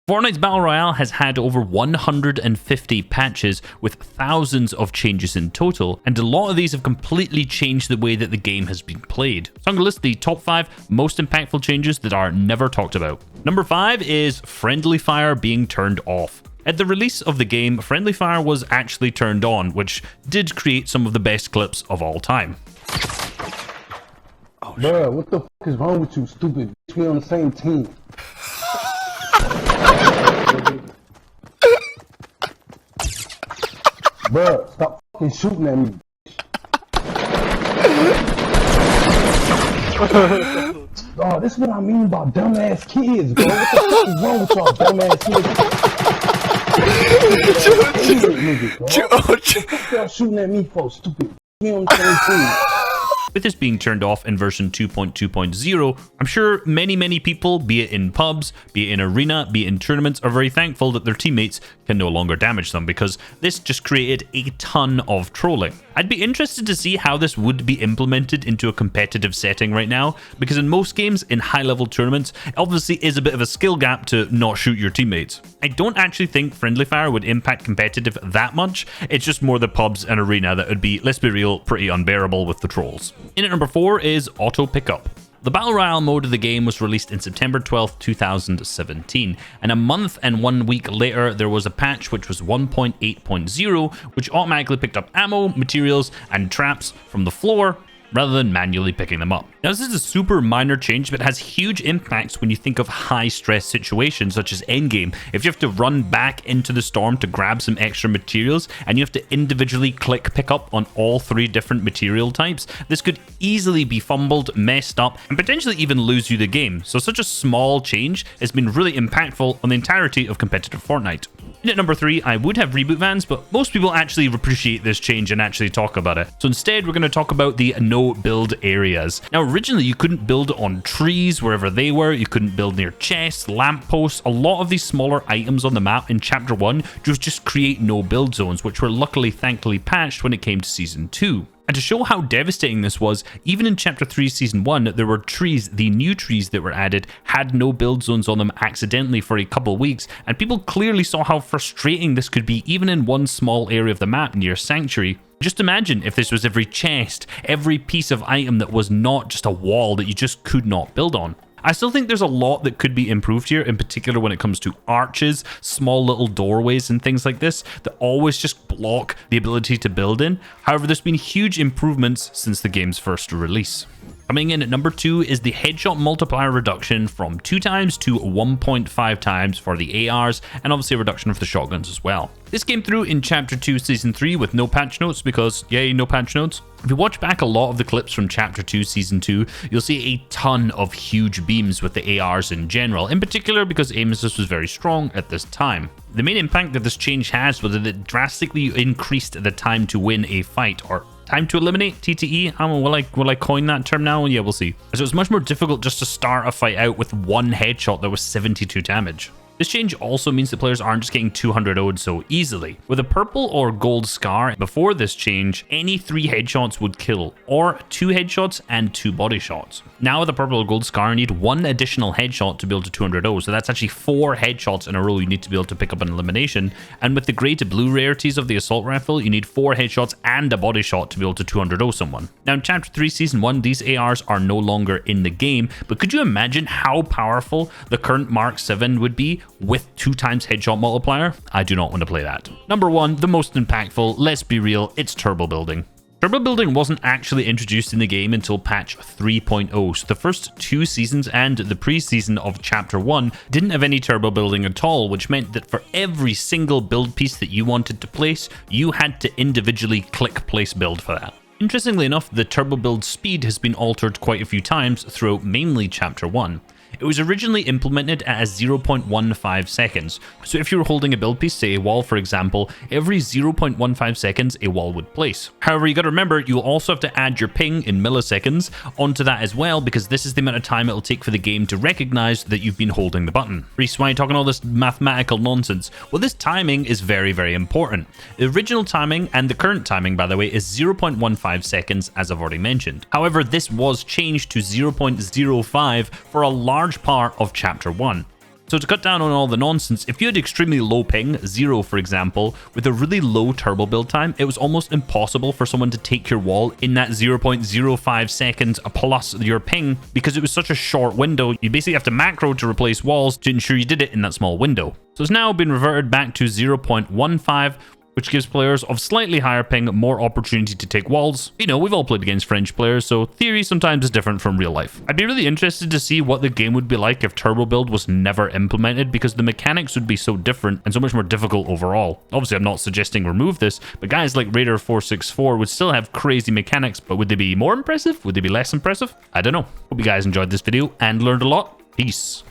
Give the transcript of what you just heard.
Fortnite's Battle Royale has had over 150 patches with thousands of changes in total, and a lot of these have completely changed the way that the game has been played. So I'm going to list the top 5 most impactful changes that are never talked about. Number 5 is friendly fire being turned off. At the release of the game, friendly fire was actually turned on, which did create some of the best clips of all time. Oh, bruh, what the fuck is wrong with you, stupid bitch? We on the same team. Bruh, stop fucking shooting at me. Oh, this is what I mean about dumbass kids, bro. What the fuck is wrong with y'all dumbass kids? What the fuck y'all shooting at me for, stupid? We on the same team. With this being turned off in version 2.2.0, I'm sure many people, be it in pubs, be it in arena, be it in tournaments, are very thankful that their teammates can no longer damage them, because this just created a ton of trolling. I'd be interested to see how this would be implemented into a competitive setting right now, because in most games, in high-level tournaments, it obviously is a bit of a skill gap to not shoot your teammates. I don't actually think friendly fire would impact competitive that much. It's just more the pubs and arena that would be, let's be real, pretty unbearable with the trolls. In at number 4 is auto pickup. The Battle Royale mode of the game was released in September 12th, 2017, and a month and 1 week later there was a patch which was 1.8.0, which automatically picked up ammo, materials, and traps from the floor rather than manually picking them up. Now, this is a super minor change, but it has huge impacts when you think of high-stress situations such as endgame. If you have to run back into the storm to grab some extra materials, and you have to individually click pick up on all 3 different material types, this could easily be fumbled, messed up, and potentially even lose you the game. So such a small change has been really impactful on the entirety of competitive Fortnite. In at number 3, I would have reboot vans, but most people actually appreciate this change and actually talk about it. So instead, we're going to talk about the no build areas. Now, originally, you couldn't build on trees wherever they were. You couldn't build near chests, lampposts. A lot of these smaller items on the map in Chapter 1 just create no build zones, which were luckily, thankfully patched when it came to Season 2. And to show how devastating this was, even in Chapter 3 Season 1, there were trees, the new trees that were added, had no build zones on them accidentally for a couple weeks, and people clearly saw how frustrating this could be even in one small area of the map near Sanctuary. Just imagine if this was every chest, every piece of item that was not just a wall that you just could not build on. I still think there's a lot that could be improved here, in particular when it comes to arches, small little doorways and things like this that always just block the ability to build in. However, there's been huge improvements since the game's first release. Coming in at number 2 is the headshot multiplier reduction from 2 times to 1.5 times for the ARs, and obviously a reduction of the shotguns as well. This came through in Chapter 2 Season 3 with no patch notes because, yay, no patch notes. If you watch back a lot of the clips from Chapter 2 Season 2, you'll see a ton of huge beams with the ARs in general, in particular because aim assist was very strong at this time. The main impact that this change has was that it drastically increased the time to win a fight, or time to eliminate, TTE. I don't know, will I coin that term now? Yeah, we'll see. So it was much more difficult just to start a fight out with one headshot that was 72 damage. This change also means that players aren't just getting 200 0'd so easily. With a purple or gold scar, before this change, any 3 headshots would kill, or 2 headshots and 2 body shots. Now with a purple or gold scar, you need 1 additional headshot to be able to 200 0, so that's actually 4 headshots in a row you need to be able to pick up an elimination. And with the grey to blue rarities of the assault rifle, you need 4 headshots and a body shot to be able to 200 0 someone. Now in Chapter 3 Season 1, these ARs are no longer in the game, but could you imagine how powerful the current Mark 7 would be with 2 times headshot multiplier? I do not want to play that. Number 1, the most impactful, let's be real, it's turbo building. Turbo building wasn't actually introduced in the game until patch 3.0, so the first 2 seasons and the pre-season of Chapter 1 didn't have any turbo building at all, which meant that for every single build piece that you wanted to place, you had to individually click place build for that. Interestingly enough, the turbo build speed has been altered quite a few times throughout mainly Chapter 1. It was originally implemented at a 0.15 seconds, so if you were holding a build piece, say a wall for example, every 0.15 seconds a wall would place. However, you got to remember, you'll also have to add your ping in milliseconds onto that as well, because this is the amount of time it'll take for the game to recognize that you've been holding the button. Reese, why are you talking all this mathematical nonsense? Well, this timing is very, very important. The original timing and the current timing, by the way, is 0.15 seconds, as I've already mentioned. However, this was changed to 0.05 for a large part of Chapter 1. So to cut down on all the nonsense, if you had extremely low ping, 0 for example, with a really low turbo build time, it was almost impossible for someone to take your wall in that 0.05 seconds plus your ping, because it was such a short window. You basically have to macro to replace walls to ensure you did it in that small window. So it's now been reverted back to 0.15, which gives players of slightly higher ping more opportunity to take walls. You know, we've all played against French players, so theory sometimes is different from real life. I'd be really interested to see what the game would be like if turbo build was never implemented, because the mechanics would be so different and so much more difficult overall. Obviously, I'm not suggesting remove this, but guys like Raider464 would still have crazy mechanics, but would they be more impressive? Would they be less impressive? I don't know. Hope you guys enjoyed this video and learned a lot. Peace.